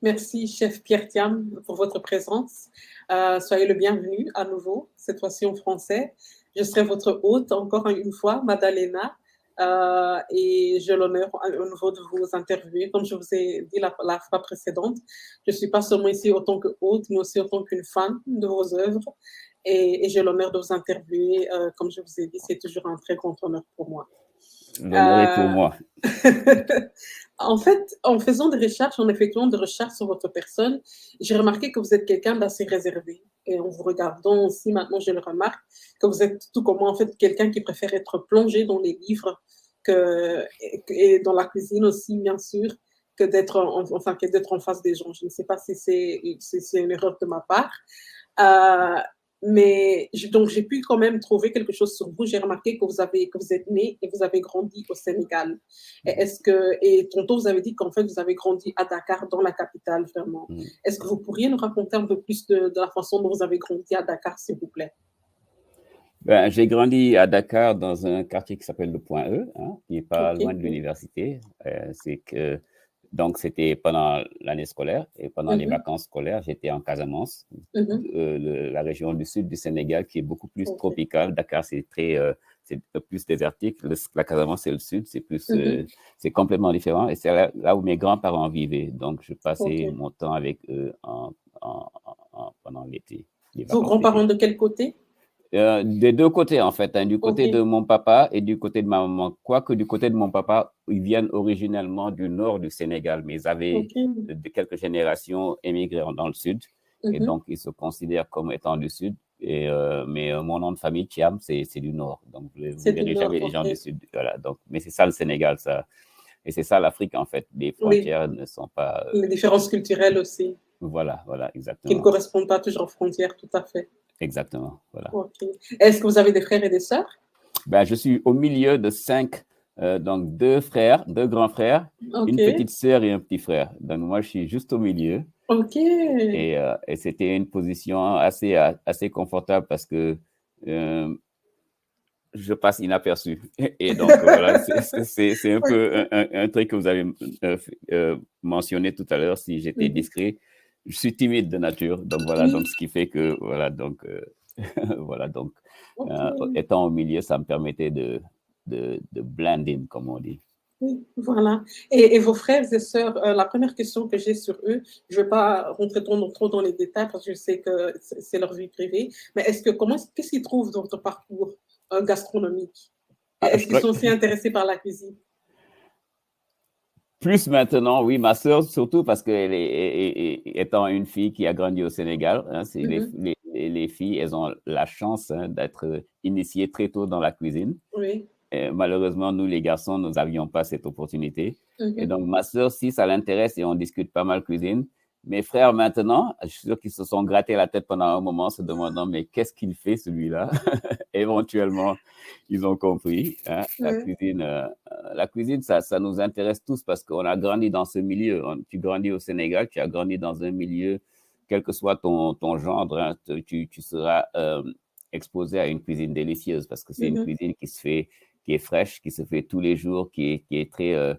Merci, chef Pierre Thiam, pour votre présence. Soyez le bienvenu à nouveau, cette fois-ci en français. Je serai votre hôte encore une fois, Madalena, et j'ai l'honneur à nouveau de vous interviewer. Comme je vous ai dit la fois précédente, je ne suis pas seulement ici autant que hôte, mais aussi autant qu'une fan de vos œuvres. Et j'ai l'honneur de vous interviewer. Comme je vous ai dit, c'est toujours un très grand honneur pour moi. L'honneur est pour moi. En fait, en faisant des recherches, en effectuant des recherches sur votre personne, j'ai remarqué que vous êtes quelqu'un d'assez réservé. Et en vous regardant aussi, maintenant, je le remarque, que vous êtes tout comme moi, en fait, quelqu'un qui préfère être plongé dans les livres et dans la cuisine aussi, bien sûr, que d'être en face des gens. Je ne sais pas si c'est une erreur de ma part. Euh, donc, j'ai pu quand même trouver quelque chose sur vous. J'ai remarqué que vous êtes né et vous avez grandi au Sénégal. Et tantôt, vous avez dit qu'en fait, vous avez grandi à Dakar, dans la capitale, vraiment. Est-ce que vous pourriez nous raconter un peu plus de la façon dont vous avez grandi à Dakar, s'il vous plaît? Ben, j'ai grandi à Dakar dans un quartier qui s'appelle le Point E, hein, qui n'est pas loin de l'université. Donc, c'était pendant l'année scolaire et pendant les vacances scolaires, j'étais en Casamance, la région du sud du Sénégal, qui est beaucoup plus tropicale. Dakar, c'est plus désertique. La Casamance, c'est le sud, c'est complètement différent. Et c'est là où mes grands-parents vivaient. Donc, je passais mon temps avec eux pendant l'été. Vos grands-parents de quel côté? Des deux côtés, en fait, hein, du côté de mon papa et du côté de ma maman. Quoique du côté de mon papa, ils viennent originellement du nord du Sénégal, mais ils avaient de quelques générations émigré dans le sud. Et donc, ils se considèrent comme étant du sud. Mais mon nom de famille, Thiam, c'est du nord. Donc, vous ne verrez jamais les gens du sud. Voilà, donc, mais c'est ça le Sénégal, ça. Et c'est ça l'Afrique, en fait. Les frontières ne sont pas... Les différences culturelles aussi. Voilà, exactement. Qui ne correspondent pas toujours aux frontières, tout à fait. Exactement, voilà. Est-ce que vous avez des frères et des sœurs? Ben, je suis au milieu de 5, donc 2 frères, 2 grands frères, une petite sœur et un petit frère. Donc, moi, je suis juste au milieu. Et c'était une position assez confortable parce que je passe inaperçu. Et donc, voilà, c'est un peu un truc que vous avez mentionné tout à l'heure, si j'étais discret. Je suis timide de nature, donc voilà, donc ce qui fait que, voilà, donc, étant au milieu, ça me permettait de blend in, comme on dit. Oui, voilà. Et vos frères et sœurs, la première question que j'ai sur eux, je ne vais pas rentrer trop dans les détails parce que je sais que c'est leur vie privée, mais qu'est-ce qu'ils trouvent dans votre parcours gastronomique? Est-ce qu'ils sont aussi intéressés par la cuisine? Plus maintenant, oui, ma sœur, surtout parce qu'elle étant une fille qui a grandi au Sénégal, hein, les filles, elles ont la chance, hein, d'être initiées très tôt dans la cuisine. Oui. Et malheureusement, nous, les garçons, nous n'avions pas cette opportunité. Et donc, ma sœur, si ça l'intéresse et on discute pas mal cuisine. Mes frères, maintenant, je suis sûr qu'ils se sont grattés la tête pendant un moment, se demandant, mais qu'est-ce qu'il fait, celui-là? Éventuellement, ils ont compris, hein, la cuisine, ça nous intéresse tous parce qu'on a grandi dans ce milieu. Tu grandis au Sénégal, tu as grandi dans un milieu, quel que soit ton genre, hein, tu seras exposé à une cuisine délicieuse parce que c'est une cuisine qui est fraîche, qui se fait tous les jours, qui est très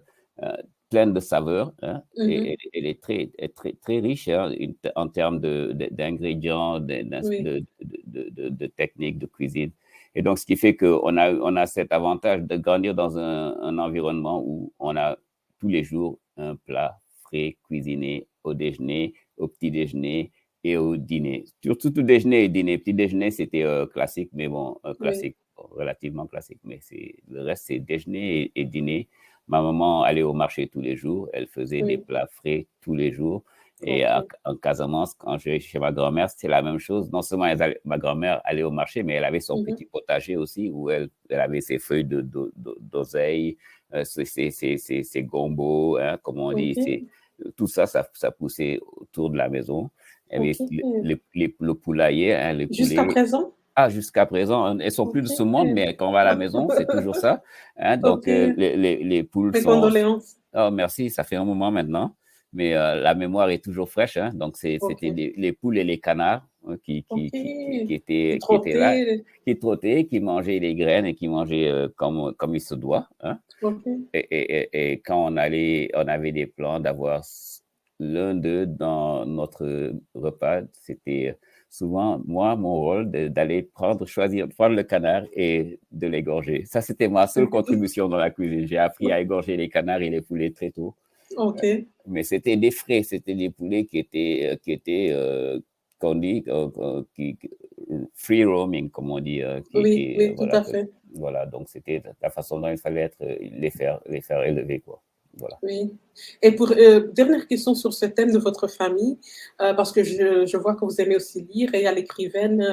pleine de saveurs, hein, et elle est très riche, hein, en termes d'ingrédients, de techniques de cuisine. Et donc, ce qui fait qu'on a cet avantage de grandir dans un environnement où on a tous les jours un plat frais, cuisiné au déjeuner, au petit déjeuner et au dîner. Surtout tout déjeuner et dîner. Petit déjeuner, c'était classique, mais bon, classique, relativement classique. Mais le reste, c'est déjeuner et dîner. Ma maman allait au marché tous les jours. Elle faisait des plats frais tous les jours. Et en Casamance, quand je vais chez ma grand-mère, c'était la même chose. Non seulement ma grand-mère allait au marché, mais elle avait son petit potager aussi où elle avait ses feuilles d'oseille, ses gombos, hein, comme on dit. Tout ça poussait autour de la maison. Et le poulailler, hein, le poulet. Jusqu'à présent? Ah, jusqu'à présent, elles sont plus de ce monde, mais quand on va à la maison, c'est toujours ça. Hein, donc, les poules Mes condoléances. Oh, merci, ça fait un moment maintenant. Mais la mémoire est toujours fraîche. Hein, donc, c'était les poules et les canards, hein, qui étaient là, qui trottaient, qui mangeaient les graines et qui mangeaient comme il se doit. Hein. Et quand on avait des plans d'avoir l'un d'eux dans notre repas, c'était souvent, moi, mon rôle d'aller choisir, prendre le canard et de l'égorger. Ça, c'était ma seule contribution dans la cuisine. J'ai appris à égorger les canards et les poulets très tôt. Ok. Mais c'était des frais, c'était des poulets qui étaient qu'on dit, free roaming, comme on dit. Oui, oui, tout voilà, à fait. voilà, donc c'était la façon dont il fallait les faire élever, quoi. Voilà. Oui. Et pour dernière question sur ce thème de votre famille, parce que je vois que vous aimez aussi lire, et il y a l'écrivaine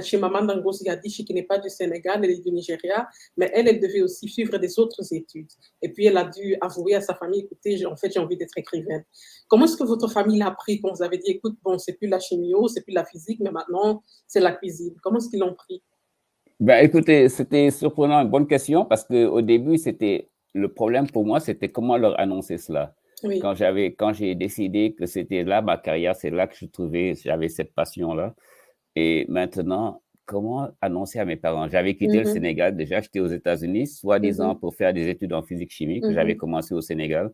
Chimamanda Ngozi Adichie qui n'est pas du Sénégal, elle est du Nigeria, mais elle devait aussi suivre des autres études. Et puis elle a dû avouer à sa famille, écoutez, en fait, j'ai envie d'être écrivaine. Comment est-ce que votre famille l'a pris quand vous avez dit, écoute, bon, c'est plus la chimio, c'est plus la physique, mais maintenant, c'est la cuisine. Comment est-ce qu'ils l'ont pris? Ben, écoutez, c'était surprenant, une bonne question, parce qu'au début, le problème pour moi, c'était comment leur annoncer cela. Oui. Quand j'ai décidé que c'était là ma carrière, c'est là que j'avais cette passion-là. Et maintenant, comment annoncer à mes parents? J'avais quitté le Sénégal, déjà, j'étais aux États-Unis, soi-disant pour faire des études en physique-chimie, que j'avais commencé au Sénégal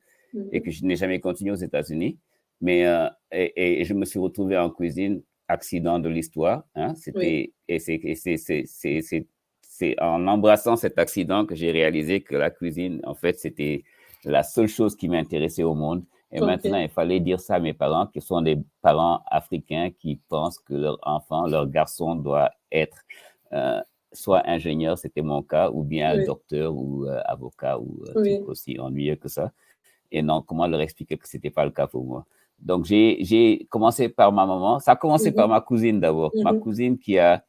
et que je n'ai jamais continué aux États-Unis. Mais, et je me suis retrouvé en cuisine, accident de l'histoire. Hein, Oui. et c'est en embrassant cet accident que j'ai réalisé que la cuisine, en fait, c'était la seule chose qui m'intéressait au monde. Et maintenant, il fallait dire ça à mes parents, qui sont des parents africains qui pensent que leur enfant, leur garçon doit être soit ingénieur, c'était mon cas, ou bien docteur ou avocat ou truc aussi ennuyeux que ça. Et non, comment leur expliquer que c'était pas le cas pour moi? Donc, j'ai commencé par ma maman. Ça a commencé par ma cousine d'abord. Ma cousine qui a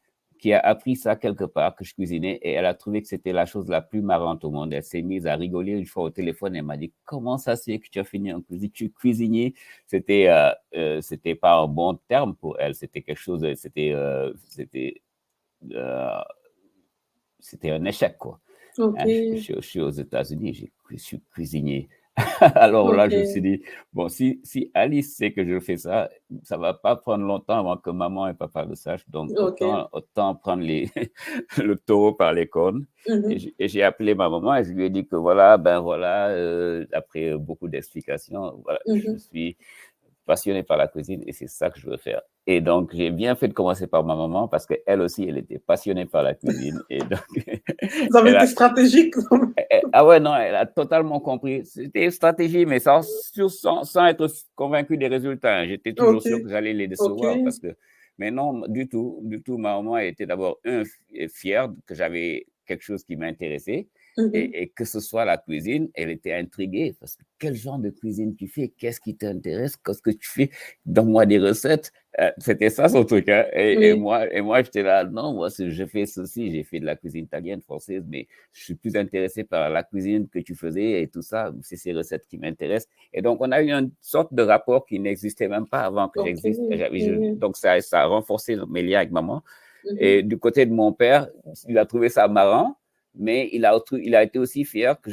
appris ça quelque part, que je cuisinais, et elle a trouvé que c'était la chose la plus marrante au monde. Elle s'est mise à rigoler une fois au téléphone et elle m'a dit, comment ça se fait que tu as fini en cuisine? Tu es cuisinier? C'était pas un bon terme pour elle. C'était quelque chose, c'était un échec, quoi. Hein, je suis aux États-Unis, je suis cuisinier. Alors là, je me suis dit, bon, si Alice sait que je fais ça, ça va pas prendre longtemps avant que maman et papa le sachent. Donc, autant prendre le taureau par les cornes. Et j'ai appelé ma maman et je lui ai dit que voilà, après beaucoup d'explications, voilà, je suis passionné par la cuisine et c'est ça que je veux faire. Et donc, j'ai bien fait de commencer par ma maman parce qu'elle aussi, elle était passionnée par la cuisine. Et donc, vous avez été stratégique. Ah ouais, non, elle a totalement compris. C'était stratégie, mais sans être convaincu des résultats. J'étais toujours sûr que j'allais les décevoir parce que, mais non, du tout. Ma maman était d'abord fière que j'avais quelque chose qui m'intéressait. Et que ce soit la cuisine, elle était intriguée parce que quel genre de cuisine tu fais? Qu'est-ce qui t'intéresse? Qu'est-ce que tu fais? Donne-moi des recettes. C'était ça son truc. Hein? Et moi, j'étais là, non, moi, je fais ceci. J'ai fait de la cuisine italienne, française, mais je suis plus intéressé par la cuisine que tu faisais et tout ça. C'est ces recettes qui m'intéressent. Et donc, on a eu une sorte de rapport qui n'existait même pas avant que j'existe. Donc, ça a renforcé mes liens avec maman. Et du côté de mon père, il a trouvé ça marrant. Mais il a été aussi fier que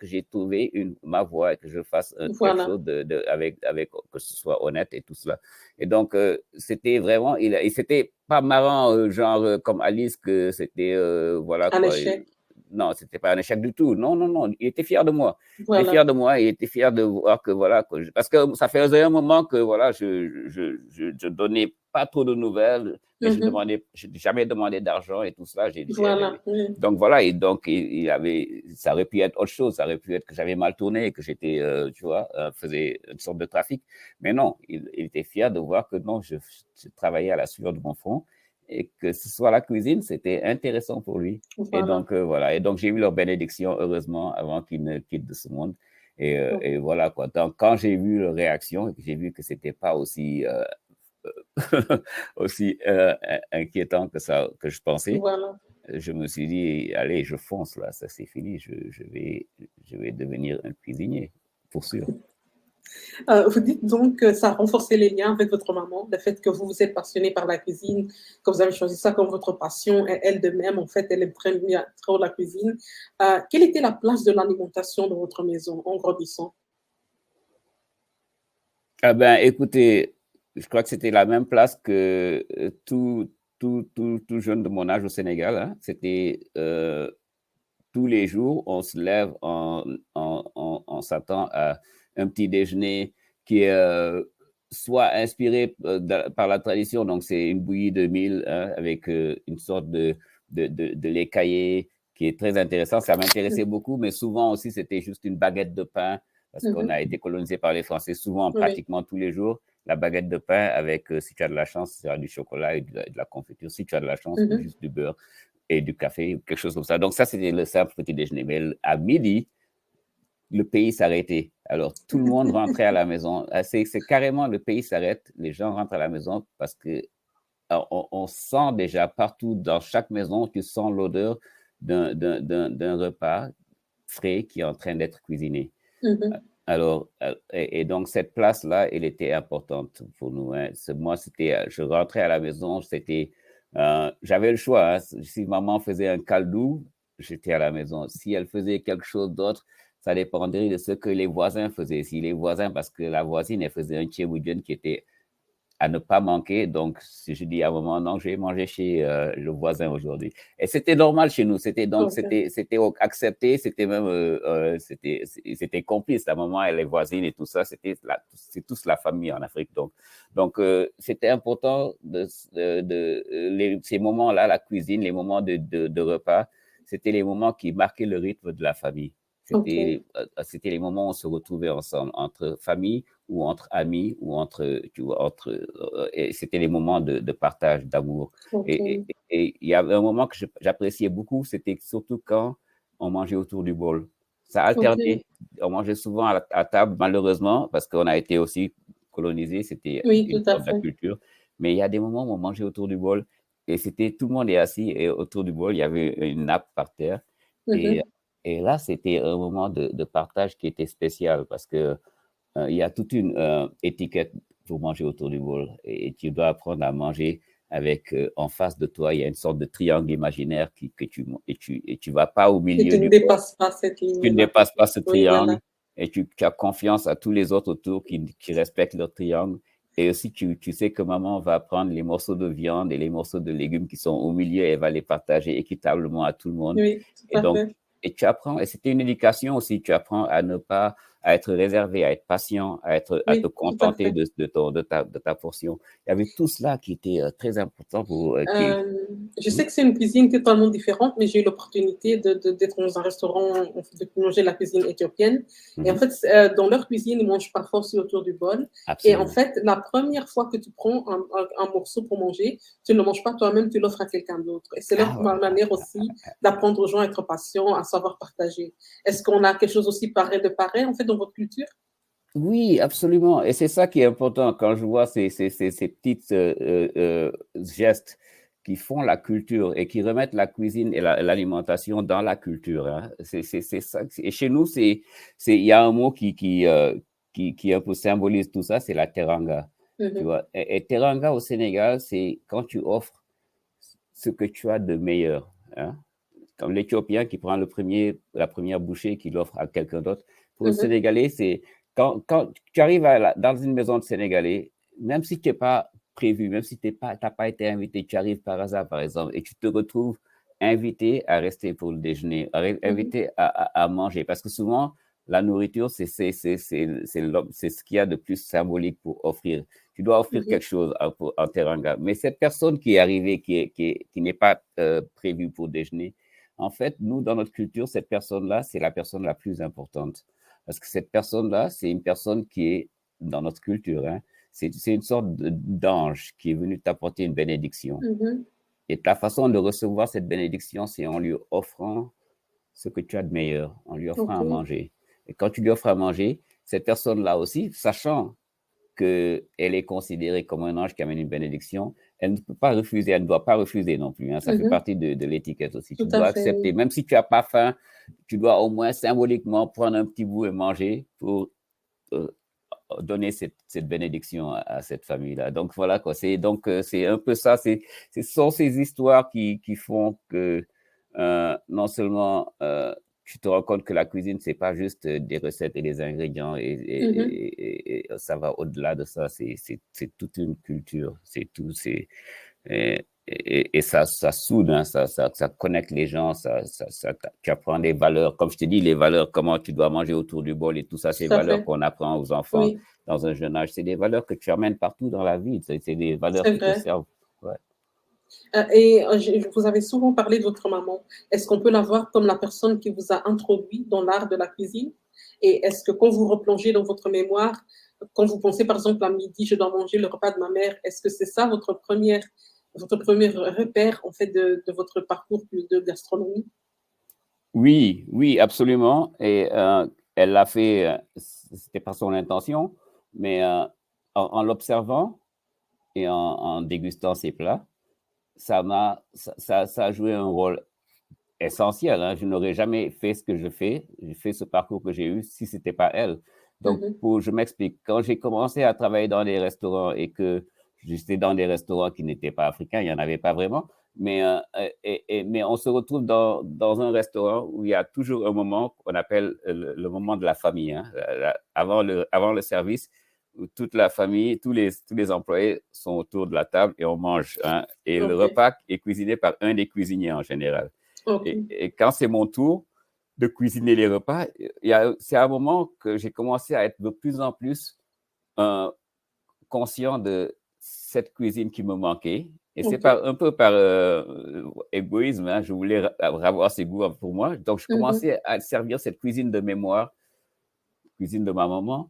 j'ai trouvé ma voie et que je fasse quelque chose avec que ce soit honnête et tout cela. Et donc, c'était vraiment, et c'était pas marrant, genre comme Alice, que c'était, voilà quoi. Non, c'était pas un échec du tout. Non, non, non. Il était fier de moi. Il était fier de moi. Il était fier de voir que voilà, parce que ça faisait un moment que voilà, je donnais pas trop de nouvelles, mais je n'ai jamais demandé d'argent et tout ça. Donc voilà, et donc ça aurait pu être autre chose. Ça aurait pu être que j'avais mal tourné, que j'étais, tu vois, faisais une sorte de trafic. Mais non, il était fier de voir que non, je travaillais à la sueur de mon front. Et que ce soit la cuisine, c'était intéressant pour lui. Et donc, voilà. Et donc, j'ai eu leur bénédiction, heureusement, avant qu'ils ne quittent de ce monde. Et voilà, quoi. Donc, quand j'ai vu leur réaction et que j'ai vu que c'était pas aussi, aussi inquiétant que je pensais, je me suis dit, allez, je fonce là, ça c'est fini, je vais devenir un cuisinier, pour sûr. Vous dites donc que ça a renforcé les liens avec votre maman, le fait que vous vous êtes passionné par la cuisine, que vous avez choisi ça comme votre passion, et elle de même, en fait, elle aime très bien trop la cuisine. Quelle était la place de l'alimentation dans votre maison en grandissant? Ah ben, écoutez, je crois que c'était la même place que tout jeune de mon âge au Sénégal. Hein. C'était tous les jours, on se lève, on s'attend à un petit déjeuner qui est soit inspiré par la tradition, donc c'est une bouillie de mil avec une sorte de lait caillé qui est très intéressant. Ça m'intéressait beaucoup, mais souvent aussi, c'était juste une baguette de pain parce qu'on a été colonisé par les Français souvent, pratiquement tous les jours. La baguette de pain avec, si tu as de la chance, tu as du chocolat et de la confiture. Si tu as de la chance, juste du beurre et du café, quelque chose comme ça. Donc ça, c'était le simple petit déjeuner. Mais à midi, le pays s'arrêtait. Alors, tout le monde rentrait à la maison. C'est carrément le pays s'arrête, les gens rentrent à la maison parce que on sent déjà partout, dans chaque maison, tu sens l'odeur d'un repas frais qui est en train d'être cuisiné. Alors, et donc, cette place-là, elle était importante pour nous. Hein. Moi, je rentrais à la maison, j'avais le choix. Hein. Si maman faisait un caldou, j'étais à la maison. Si elle faisait quelque chose d'autre, ça dépendrait de ce que les voisins faisaient. Si les voisins, parce que la voisine, elle faisait un tchéboudjen qui était à ne pas manquer. Donc, si je dis à un moment, non, je vais manger chez le voisin aujourd'hui. Et c'était normal chez nous. C'était accepté. C'était même, c'était complice. La maman et les voisines et tout ça, c'est tous la famille en Afrique. Donc c'était important ces moments-là, la cuisine, les moments de repas, c'était les moments qui marquaient le rythme de la famille. C'était les moments où on se retrouvait ensemble, entre famille ou entre amis, ou et c'était les moments de partage, d'amour. Et il y avait un moment que j'appréciais beaucoup, c'était surtout quand on mangeait autour du bol. Ça alternait. On mangeait souvent à table, malheureusement, parce qu'on a été aussi colonisé, c'était une sorte de la culture. Mais il y a des moments où on mangeait autour du bol, et tout le monde est assis, et autour du bol, il y avait une nappe par terre. Et là, c'était un moment de partage qui était spécial parce que il y a toute une étiquette pour manger autour du bol et tu dois apprendre à manger avec en face de toi, il y a une sorte de triangle imaginaire et tu vas pas au milieu du bol. Tu ne dépasses pas cette ligne. Tu ne dépasses pas ce triangle et tu as confiance à tous les autres autour qui respectent leur triangle. Et aussi, tu sais que maman va prendre les morceaux de viande et les morceaux de légumes qui sont au milieu et elle va les partager équitablement à tout le monde. Oui, tout à fait. Et tu apprends, et c'était une éducation aussi, tu apprends à ne pas, à être réservé, à être patient, à te contenter de ta portion. Il y avait tout cela qui était très important pour... Je sais que c'est une cuisine totalement différente, mais j'ai eu l'opportunité d'être dans un restaurant, de manger la cuisine éthiopienne. Et en fait, dans leur cuisine, ils ne mangent pas forcément autour du bol. Absolument. Et en fait, la première fois que tu prends un morceau pour manger, tu ne le manges pas toi-même, tu l'offres à quelqu'un d'autre. Et c'est leur manière aussi d'apprendre aux gens à être patients, à savoir partager. Est-ce qu'on a quelque chose aussi pareil en fait, dans votre culture? Oui, absolument. Et c'est ça qui est important quand je vois ces petites gestes qui font la culture et qui remettent la cuisine et l'alimentation dans la culture. Hein. C'est ça. Et chez nous, il y a un mot qui un peu symbolise tout ça, c'est la teranga. Tu vois? Et teranga au Sénégal, c'est quand tu offres ce que tu as de meilleur. Hein. Comme l'Éthiopien qui prend la première bouchée qu'il offre à quelqu'un d'autre. Pour le Sénégalais, c'est quand tu arrives dans une maison de Sénégalais, même si tu n'es pas prévu, même si tu n'as pas été invité, tu arrives par hasard, par exemple, et tu te retrouves invité à rester pour le déjeuner, invité à manger. Parce que souvent, la nourriture, c'est ce qu'il y a de plus symbolique pour offrir. Tu dois offrir quelque chose en teranga. Mais cette personne qui est arrivée, qui n'est pas prévue pour déjeuner, en fait, nous, dans notre culture, cette personne-là, c'est la personne la plus importante. Parce que cette personne-là, c'est une personne qui est dans notre culture. Hein, c'est une sorte d'ange qui est venu t'apporter une bénédiction. Et ta façon de recevoir cette bénédiction, c'est en lui offrant ce que tu as de meilleur, en lui offrant à manger. Et quand tu lui offres à manger, cette personne-là aussi, sachant qu'elle est considérée comme un ange qui amène une bénédiction, elle ne peut pas refuser, elle ne doit pas refuser non plus. Hein. Ça fait partie de l'étiquette aussi. Tu dois accepter, même si tu n'as pas faim, tu dois au moins symboliquement prendre un petit bout et manger pour donner cette bénédiction à cette famille-là. Donc voilà quoi. C'est un peu ça. Ce sont ces histoires qui font que non seulement tu te rends compte que la cuisine, c'est pas juste des recettes et des ingrédients et ça va au-delà de ça. C'est toute une culture. C'est tout. et ça soude, hein, ça connecte les gens, tu apprends des valeurs, comme je te dis, les valeurs, comment tu dois manger autour du bol et tout ça, c'est des Tout à valeurs fait. qu'on apprend aux enfants Oui, dans un jeune âge. C'est des valeurs que tu amènes partout dans la vie, c'est des valeurs c'est qui te vrai. servent. Ouais. Vous avez souvent parlé de votre maman. Est-ce qu'on peut la voir comme la personne qui vous a introduit dans l'art de la cuisine? Et est-ce que quand vous replongez dans votre mémoire, quand vous pensez par exemple à midi, je dois manger le repas de ma mère, est-ce que c'est ça votre premier repère en fait de votre parcours de gastronomie? Oui, oui, absolument. Et elle l'a fait, c'était pas son intention, mais en l'observant et en dégustant ses plats, ça a joué un rôle essentiel, hein. Je n'aurais jamais fait ce que je fais, j'ai fait ce parcours que j'ai eu si c'était pas elle. Donc, Mhm, je m'explique. Quand j'ai commencé à travailler dans des restaurants et que j'étais dans des restaurants qui n'étaient pas africains, il n'y en avait pas vraiment, mais on se retrouve dans un restaurant où il y a toujours un moment qu'on appelle le moment de la famille, hein. Avant le service, où toute la famille, tous les employés sont autour de la table et on mange, hein. Et le ok, repas est cuisiné par un des cuisiniers en général. ok, Et quand c'est mon tour de cuisiner les repas, c'est à un moment que j'ai commencé à être de plus en plus euh, conscient de cette cuisine qui me manquait. Et c'est ok. un peu par égoïsme, hein, je voulais avoir ces goûts pour moi. Donc, je Mhm, commençais à servir cette cuisine de mémoire, cuisine de ma maman,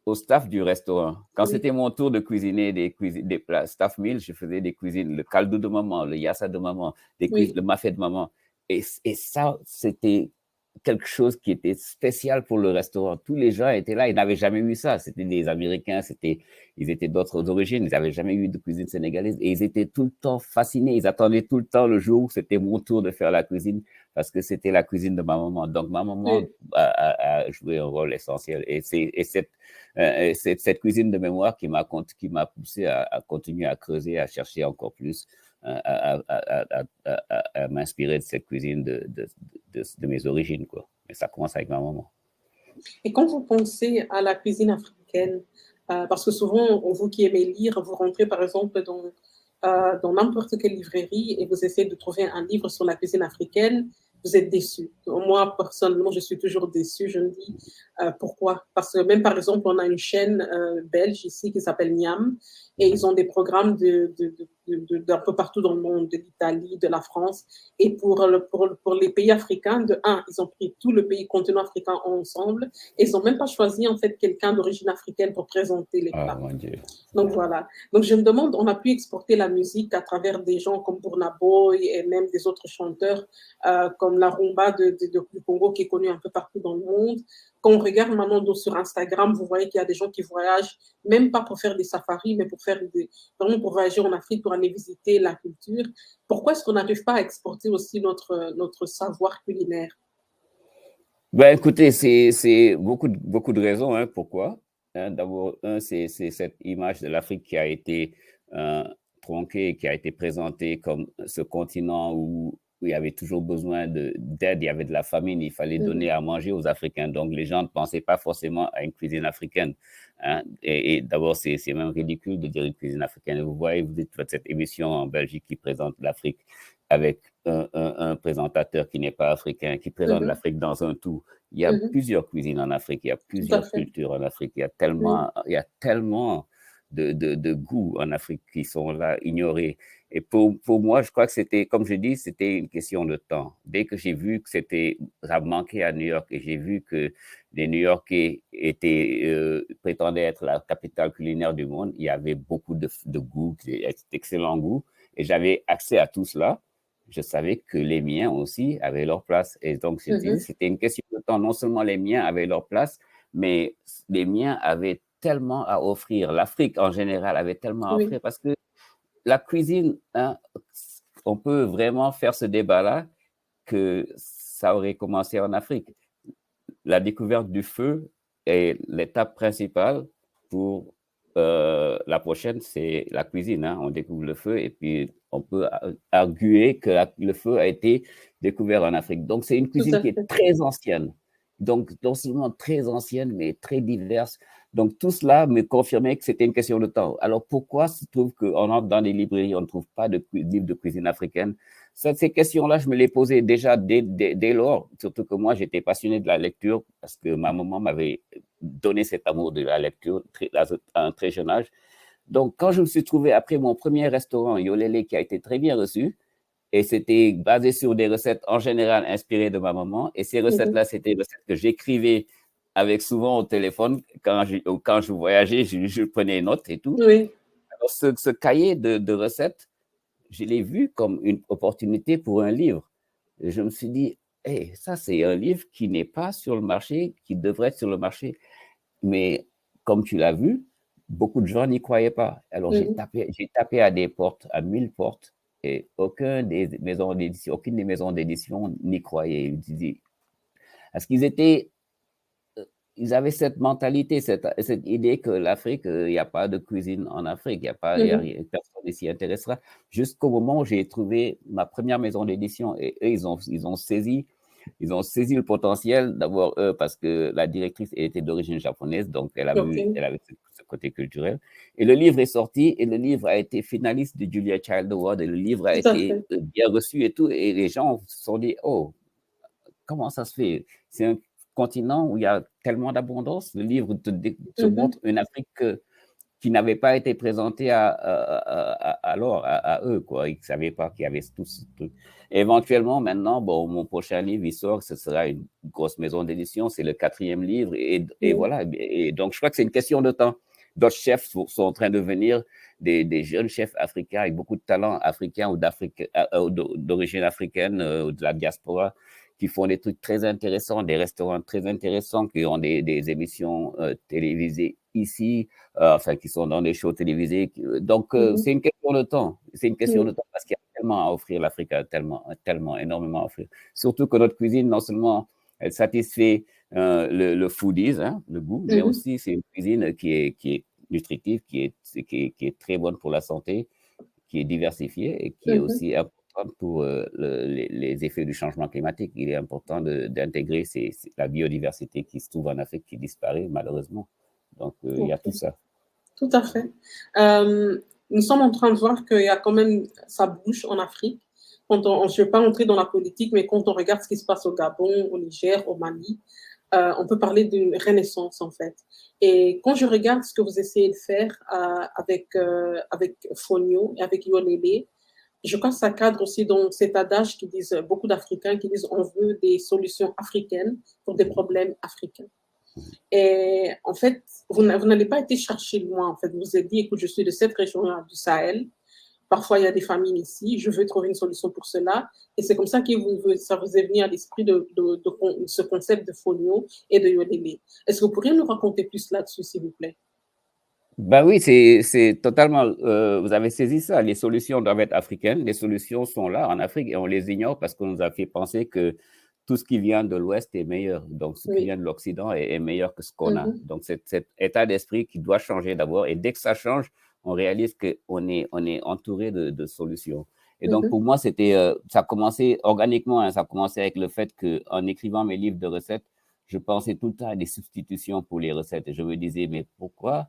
au staff du restaurant. Quand oui, c'était mon tour de cuisiner des plats staff meal, je faisais des cuisines, le caldo de maman, le yassa de maman, oui, le mafé de maman. Et ça, c'était quelque chose qui était spécial pour le restaurant. Tous les gens étaient là, ils n'avaient jamais vu ça. C'était des Américains, ils étaient d'autres origines, ils n'avaient jamais eu de cuisine sénégalaise et ils étaient tout le temps fascinés. Ils attendaient tout le temps le jour où c'était mon tour de faire la cuisine parce que c'était la cuisine de ma maman. Donc, ma maman oui. a joué un rôle essentiel. C'est cette cuisine de mémoire qui m'a poussé à continuer à creuser, à chercher encore plus, à m'inspirer de cette cuisine de mes origines, quoi. Mais ça commence avec ma maman. Et quand vous pensez à la cuisine africaine, parce que souvent, vous qui aimez lire, vous rentrez par exemple dans n'importe quelle librairie et vous essayez de trouver un livre sur la cuisine africaine, vous êtes déçu. Moi, personnellement, je suis toujours déçue. Je me dis pourquoi? Parce que même par exemple, on a une chaîne belge ici qui s'appelle Miam et ils ont des programmes d'un peu partout dans le monde, de l'Italie, de la France. Et pour les pays africains, de un, ils ont pris tout le pays continent africain ensemble et ils n'ont même pas choisi en fait quelqu'un d'origine africaine pour présenter les Oh plats. mon Dieu. Donc voilà. Donc je me demande, on a pu exporter la musique à travers des gens comme Burna Boy et même des autres chanteurs comme la rumba du Congo qui est connue un peu partout dans le monde. Quand on regarde maintenant sur Instagram, vous voyez qu'il y a des gens qui voyagent, même pas pour faire des safaris, mais vraiment pour voyager en Afrique, pour aller visiter la culture. Pourquoi est-ce qu'on n'arrive pas à exporter aussi notre savoir culinaire? Ben, écoutez, c'est beaucoup de raisons, hein, pourquoi. Hein. D'abord, c'est cette image de l'Afrique qui a été euh, tronquée, qui a été présentée comme ce continent où il y avait toujours besoin d'aide, il y avait de la famine, il fallait donner Mhm. à manger aux Africains. Donc, les gens ne pensaient pas forcément à une cuisine africaine. Hein. Et d'abord, c'est même ridicule de dire une cuisine africaine. Vous voyez, vous faites cette émission en Belgique qui présente l'Afrique avec un présentateur qui n'est pas africain, qui présente Mhm. l'Afrique dans un tout. Il y a Mhm. plusieurs cuisines en Afrique, il y a Tout à plusieurs fait. cultures en Afrique, Oui. il y a tellement de goûts en Afrique qui sont là, ignorés. Et pour moi, je crois que c'était, comme je dis, c'était une question de temps. Dès que j'ai vu que ça manquait à New York et j'ai vu que les New-Yorkais prétendaient être la capitale culinaire du monde, il y avait beaucoup de goûts, d'excellents goûts, et j'avais accès à tout cela. Je savais que les miens aussi avaient leur place. Et donc, je disais, Mhm. c'était une question de temps. Non seulement les miens avaient leur place, mais les miens avaient tellement à offrir. L'Afrique, en général, avait tellement à Oui. offrir parce que la cuisine, hein, on peut vraiment faire ce débat-là que ça aurait commencé en Afrique. La découverte du feu est l'étape principale pour la prochaine, c'est la cuisine. Hein. On découvre le feu et puis on peut arguer que le feu a été découvert en Afrique. Donc, c'est une Tout cuisine à qui est fait. très ancienne. donc non seulement très anciennes, mais très diverses. Donc tout cela me confirmait que c'était une question de temps. Alors pourquoi se trouve qu'on entre dans des librairies, on ne trouve pas de livres de cuisine africaine? Ces questions-là, je me les posais déjà dès lors, surtout que moi, j'étais passionné de la lecture parce que ma maman m'avait donné cet amour de la lecture à un très jeune âge. Donc, quand je me suis trouvé après mon premier restaurant, Yolele, qui a été très bien reçu, et c'était basé sur des recettes en général inspirées de ma maman, et ces recettes-là, c'était des recettes que j'écrivais avec souvent au téléphone. Quand je voyageais, je prenais notes et tout. Oui. Alors, ce cahier de recettes, je l'ai vu comme une opportunité pour un livre. Et je me suis dit, hey, ça, c'est un livre qui n'est pas sur le marché, qui devrait être sur le marché. Mais comme tu l'as vu, beaucoup de gens n'y croyaient pas. Alors, j'ai tapé à des portes, à 1000 portes, et aucune des maisons d'édition n'y croyait. Parce qu'ils étaient ils avaient cette mentalité, cette idée que l'Afrique, il n'y a pas de cuisine en Afrique, personne ne s'y intéressera. Jusqu'au moment où j'ai trouvé ma première maison d'édition et eux, ils ont saisi le potentiel d'abord parce que la directrice était d'origine japonaise, donc elle avait ce côté culturel. Et le livre est sorti et le livre a été finaliste du Julia Child Award et le livre a été bien reçu et tout. Et les gens se sont dit, oh, comment ça se fait? C'est un continent où il y a tellement d'abondance. Le livre te montre une Afrique qui n'avait pas été présentée alors à eux, quoi. Ils ne savaient pas qu'il y avait tout ce truc. Et éventuellement, maintenant, bon, mon prochain livre, il sort, ce sera une grosse maison d'édition, c'est le 4e livre, et voilà. Et donc, je crois que c'est une question de temps. D'autres chefs sont en train de venir, des jeunes chefs africains avec beaucoup de talent africain ou d'origine africaine, ou de la diaspora, qui font des trucs très intéressants, des restaurants très intéressants, qui ont des émissions télévisées ici, enfin, qui sont dans des shows télévisés. Donc, c'est une question de temps. C'est une question de temps parce qu'il y a tellement à offrir. L'Afrique a tellement, énormément à offrir. Surtout que notre cuisine, non seulement elle satisfait le foodies, hein, le goût, mais aussi c'est une cuisine qui est nutritive, qui est très bonne pour la santé, qui est diversifiée et qui est aussi importante pour les effets du changement climatique. Il est important d'intégrer la biodiversité qui se trouve en Afrique, qui disparaît malheureusement. Donc, il y a tout ça. Tout à fait. Nous sommes en train de voir qu'il y a quand même, ça bouge en Afrique. Je ne vais pas entrer dans la politique, mais quand on regarde ce qui se passe au Gabon, au Niger, au Mali, on peut parler d'une renaissance, en fait. Et quand je regarde ce que vous essayez de faire avec Fonio et avec Yolele, je crois que ça cadre aussi dans cet adage qui disent, beaucoup d'Africains qui disent on veut des solutions africaines pour des problèmes africains. Et en fait, vous n'allez pas été chercher loin. En fait, vous vous êtes dit, écoute, je suis de cette région-là du Sahel. Parfois, il y a des famines ici. Je veux trouver une solution pour cela. Et c'est comme ça que ça vous est venu à l'esprit de ce concept de Fonio et de Yolele. Est-ce que vous pourriez nous raconter plus là-dessus, s'il vous plaît? Ben oui, c'est totalement, vous avez saisi ça, les solutions doivent être africaines, les solutions sont là en Afrique et on les ignore parce qu'on nous a fait penser que tout ce qui vient de l'Ouest est meilleur, donc ce qui vient de l'Occident est meilleur que ce qu'on a. Donc cet état d'esprit qui doit changer d'abord et dès que ça change, on réalise qu'on est entouré de solutions. Et donc pour moi, ça a commencé organiquement, hein, ça a commencé avec le fait qu'en écrivant mes livres de recettes, je pensais tout le temps à des substitutions pour les recettes et je me disais, mais pourquoi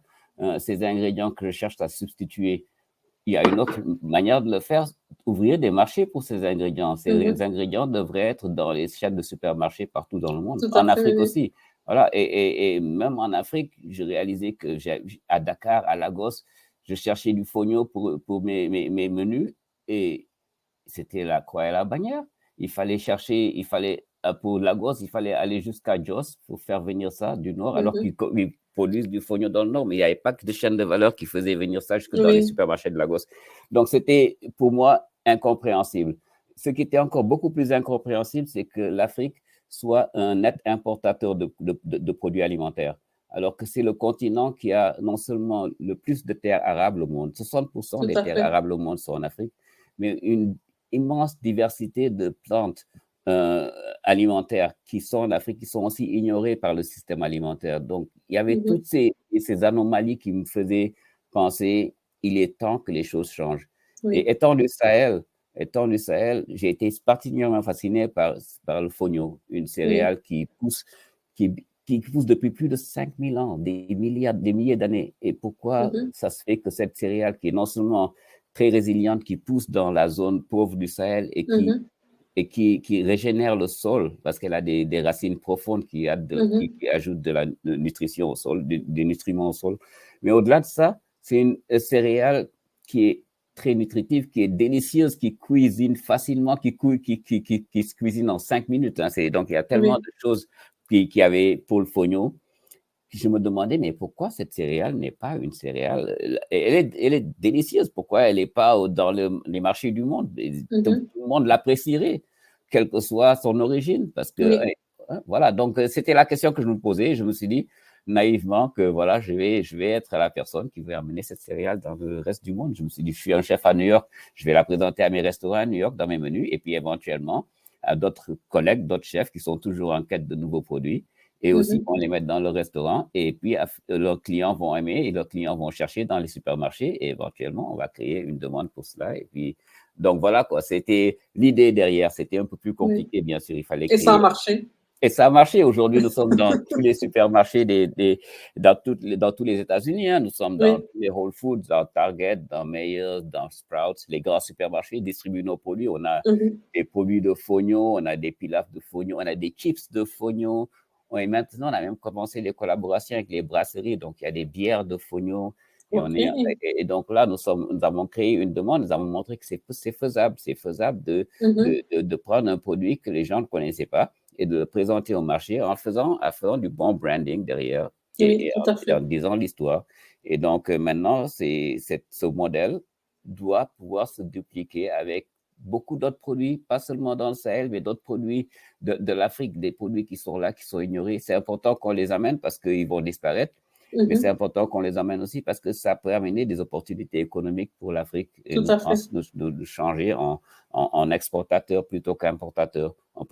ces ingrédients que je cherche à substituer, il y a une autre manière de le faire, ouvrir des marchés pour ces ingrédients. Ces ingrédients devraient être dans les chaînes de supermarchés partout dans le monde, en Afrique aussi. Voilà. Et même en Afrique, j'ai réalisé qu'à Dakar, à Lagos, je cherchais du fonio pour mes menus et c'était la croix et la bannière. Pour Lagos, il fallait aller jusqu'à Jos pour faire venir ça du nord, alors qu'ils produisent du fonio dans le nord, mais il n'y avait pas que de chaîne de valeur qui faisait venir ça jusque dans les supermarchés de Lagos. Donc, c'était pour moi incompréhensible. Ce qui était encore beaucoup plus incompréhensible, c'est que l'Afrique soit un net importateur de produits alimentaires, alors que c'est le continent qui a non seulement le plus de terres arables au monde, 60% des terres arables au monde sont en Afrique, mais une immense diversité de plantes alimentaires qui sont en Afrique, qui sont aussi ignorées par le système alimentaire. Donc, il y avait toutes ces anomalies qui me faisaient penser il est temps que les choses changent. Et étant du Sahel, j'ai été particulièrement fasciné par le fonio, une céréale qui pousse qui pousse depuis plus de 5000 ans, des milliers d'années. Et pourquoi ça se fait que cette céréale qui est non seulement très résiliente, qui pousse dans la zone pauvre du Sahel et qui régénère le sol parce qu'elle a des racines profondes qui ajoutent de la nutrition au sol, des nutriments au sol. Mais au-delà de ça, c'est une céréale qui est très nutritive, qui est délicieuse, qui cuisine facilement, qui se cuisine en 5 minutes. Hein. Donc, il y a tellement de choses qu'il y avait pour le fognon. Je me demandais, mais pourquoi cette céréale n'est pas une céréale? Elle est délicieuse. Pourquoi elle n'est pas dans les marchés du monde? Tout le monde l'apprécierait, quelle que soit son origine. Parce que, voilà, donc c'était la question que je me posais. Je me suis dit naïvement que, voilà, je vais être la personne qui va amener cette céréale dans le reste du monde. Je me suis dit, je suis un chef à New York, je vais la présenter à mes restaurants à New York, dans mes menus, et puis éventuellement à d'autres collègues, d'autres chefs qui sont toujours en quête de nouveaux produits. Et aussi, on les met dans le restaurant et puis leurs clients vont aimer et leurs clients vont chercher dans les supermarchés et éventuellement, on va créer une demande pour cela. Et puis, donc voilà quoi, c'était l'idée derrière. C'était un peu plus compliqué, bien sûr. Il fallait créer. Et ça a marché. Et ça a marché. Aujourd'hui, nous sommes dans tous les supermarchés dans tous les États-Unis. Hein. Nous sommes dans tous les Whole Foods, dans Target, dans Meijer, dans Sprouts. Les grands supermarchés distribuent nos produits. On a des produits de fognon, on a des pilafs de fognon, on a des chips de fognon. Et maintenant, on a même commencé les collaborations avec les brasseries. Donc, il y a des bières de fognon. Et donc là, nous avons créé une demande. Nous avons montré que c'est faisable. C'est faisable de prendre un produit que les gens ne connaissaient pas et de le présenter au marché en faisant du bon branding derrière et en disant l'histoire. Et donc, maintenant, ce modèle doit pouvoir se dupliquer avec beaucoup d'autres produits, pas seulement dans le Sahel, mais d'autres produits de l'Afrique, des produits qui sont là, qui sont ignorés. C'est important qu'on les amène parce qu'ils vont disparaître, mais c'est important qu'on les amène aussi parce que ça peut amener des opportunités économiques pour l'Afrique et de changer en exportateur plutôt qu'importateur. On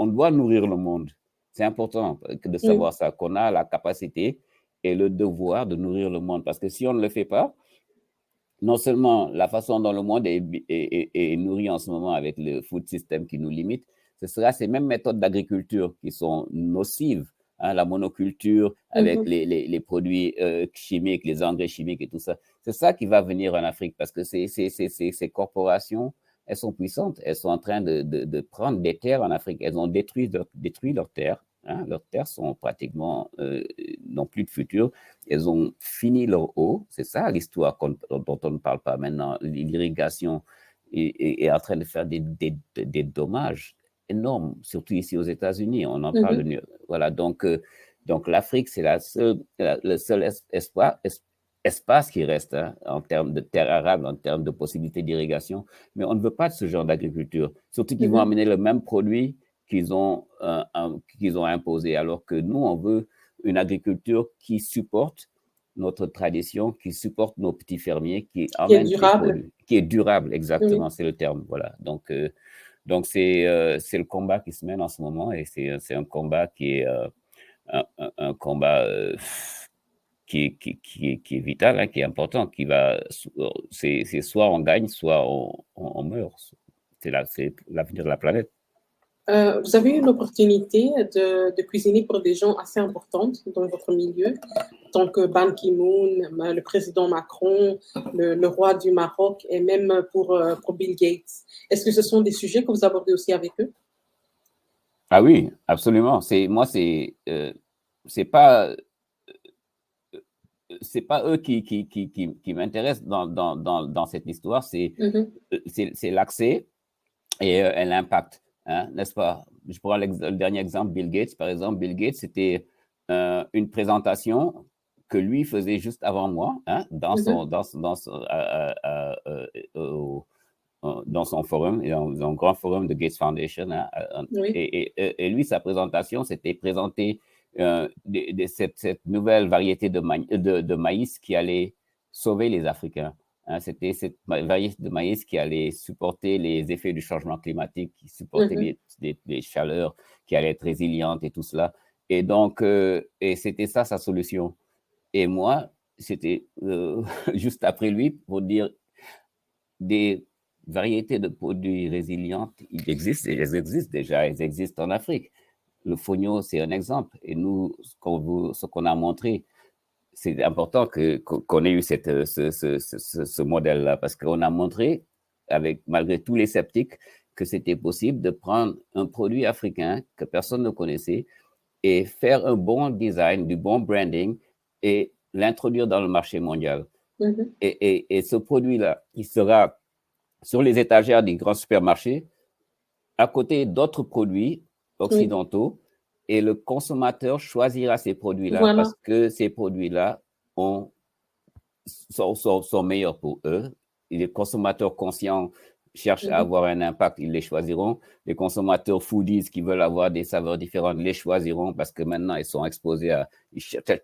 doit nourrir le monde. C'est important de savoir ça, qu'on a la capacité et le devoir de nourrir le monde parce que si on ne le fait pas, non seulement la façon dont le monde est nourri en ce moment avec le food system qui nous limite, ce sera ces mêmes méthodes d'agriculture qui sont nocives, hein, la monoculture avec les produits chimiques, les engrais chimiques et tout ça. C'est ça qui va venir en Afrique parce que ces corporations, elles sont puissantes, elles sont en train de prendre des terres en Afrique. Elles ont détruit leurs terres. Hein, leurs terres sont pratiquement n'ont plus de futur. Elles ont fini leur eau. C'est ça l'histoire dont on ne parle pas maintenant. L'irrigation est en train de faire des dommages énormes, surtout ici aux États-Unis. On en parle. Voilà. Donc l'Afrique, c'est le seul espace qui reste hein, en termes de terre arable, en termes de possibilités d'irrigation. Mais on ne veut pas de ce genre d'agriculture. Surtout qu'ils vont amener le même produit qu'ils ont imposé, alors que nous, on veut une agriculture qui supporte notre tradition, qui supporte nos petits fermiers, qui amène est durable. Produits, qui est durable, exactement, c'est le terme. Voilà. Donc c'est le combat qui se mène en ce moment et c'est un combat qui est un combat qui est vital, hein, qui est important, c'est soit on gagne, soit on meurt. C'est l'avenir de la planète. Vous avez eu l'opportunité de cuisiner pour des gens assez importants dans votre milieu, tant que Ban Ki-moon, le président Macron, le roi du Maroc et même pour Bill Gates. Est-ce que ce sont des sujets que vous abordez aussi avec eux? Ah oui, absolument. C'est pas eux qui m'intéressent dans cette histoire, c'est l'accès et l'impact. Hein, n'est-ce pas? Je prends le dernier exemple, Bill Gates, par exemple. Bill Gates, c'était une présentation que lui faisait juste avant moi, hein, dans son forum, dans un grand forum de Gates Foundation. Hein, et lui, sa présentation, c'était présenter cette nouvelle variété de maïs qui allait sauver les Africains. Hein, c'était cette variété de maïs qui allait supporter les effets du changement climatique, qui supportait les chaleurs, qui allait être résiliente et tout cela. Et donc, et c'était ça sa solution. Et moi, c'était juste après lui pour dire des variétés de produits résilientes, elles existent déjà, elles existent en Afrique. le fonio, c'est un exemple. Et nous, ce qu'on a montré, c'est important qu'on ait eu ce modèle-là, parce qu'on a montré, malgré tous les sceptiques, que c'était possible de prendre un produit africain que personne ne connaissait et faire un bon design, du bon branding et l'introduire dans le marché mondial. Mhm. Et ce produit-là, il sera sur les étagères des grands supermarchés, à côté d'autres produits occidentaux, et le consommateur choisira ces produits-là Voilà. parce que ces produits-là sont meilleurs pour eux. Et les consommateurs conscients cherchent à avoir un impact, ils les choisiront. Les consommateurs foodies qui veulent avoir des saveurs différentes les choisiront parce que maintenant, ils sont exposés à...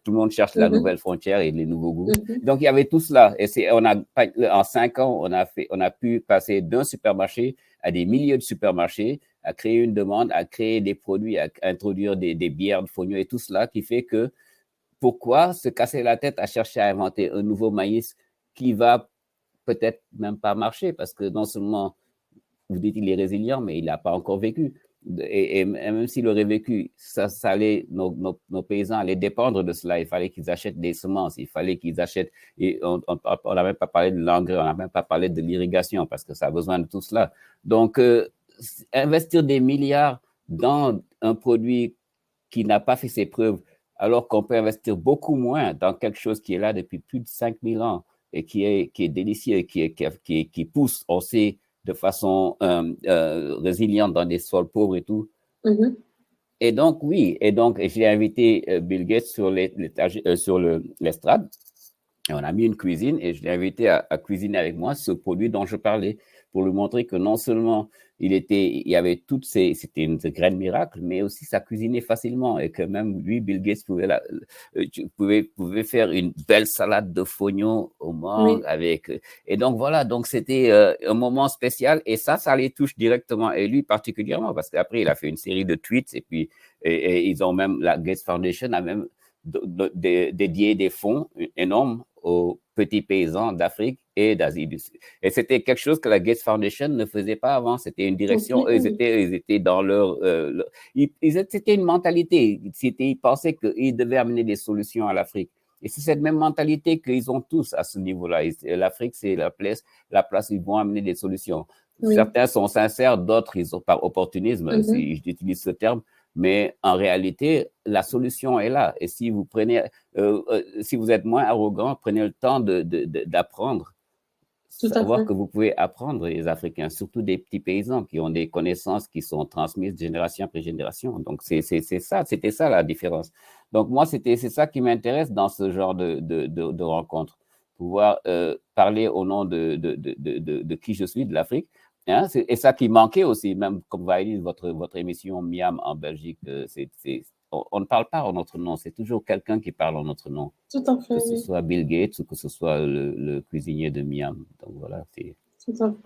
Tout le monde cherche la nouvelle frontière et les nouveaux goûts. Donc, il y avait tout cela. Et en 5 ans, on a pu passer d'un supermarché à des milliers de supermarchés, à créer une demande, à créer des produits, à introduire des bières de fonio et tout cela qui fait que pourquoi se casser la tête à chercher à inventer un nouveau maïs qui va peut-être même pas marcher parce que non seulement vous dites qu'il est résilient, mais il n'a pas encore vécu. Et même s'il aurait vécu, nos paysans allaient dépendre de cela. Il fallait qu'ils achètent des semences, il fallait qu'ils achètent. Et on n'a même pas parlé de l'engrais, on n'a même pas parlé de l'irrigation parce que ça a besoin de tout cela. Donc, investir des milliards dans un produit qui n'a pas fait ses preuves, alors qu'on peut investir beaucoup moins dans quelque chose qui est là depuis plus de 5000 ans et qui est délicieux, qui pousse, on sait, de façon résiliente dans des sols pauvres et tout. Et donc, oui, j'ai invité Bill Gates sur l'estrade. Et on a mis une cuisine et je l'ai invité à cuisiner avec moi ce produit dont je parlais pour lui montrer que non seulement il y avait c'était une graine miracle, mais aussi ça cuisinait facilement et que même lui, Bill Gates, pouvait faire une belle salade de fognon au mangue avec. Et donc voilà, donc c'était un moment spécial et ça les touche directement et lui particulièrement parce qu'après il a fait une série de tweets et puis ils ont même, la Gates Foundation a même dédié des fonds énormes aux petits paysans d'Afrique et d'Asie du Sud. Et c'était quelque chose que la Gates Foundation ne faisait pas avant. C'était une direction. Ils étaient dans c'était une mentalité. Ils pensaient qu'ils devaient amener des solutions à l'Afrique. Et c'est cette même mentalité qu'ils ont tous à ce niveau-là. L'Afrique, c'est la place où ils vont amener des solutions. Certains sont sincères, d'autres, ils ont par opportunisme, si j'utilise ce terme. Mais en réalité, la solution est là. Et si vous si vous êtes moins arrogant, prenez le temps d'apprendre. Savoir que vous pouvez apprendre les Africains, surtout des petits paysans qui ont des connaissances qui sont transmises génération après génération. Donc, c'était ça la différence. Donc, moi, c'est ça qui m'intéresse dans ce genre de rencontre. Pouvoir parler au nom de qui je suis, de l'Afrique. Hein, et ça qui manquait aussi, même comme vous avez dit, votre émission Miam en Belgique, on ne parle pas en notre nom, c'est toujours quelqu'un qui parle en notre nom. Tout à fait. Que ce soit Bill Gates ou que ce soit le cuisinier de Miam. Donc voilà, c'est. Tout à fait.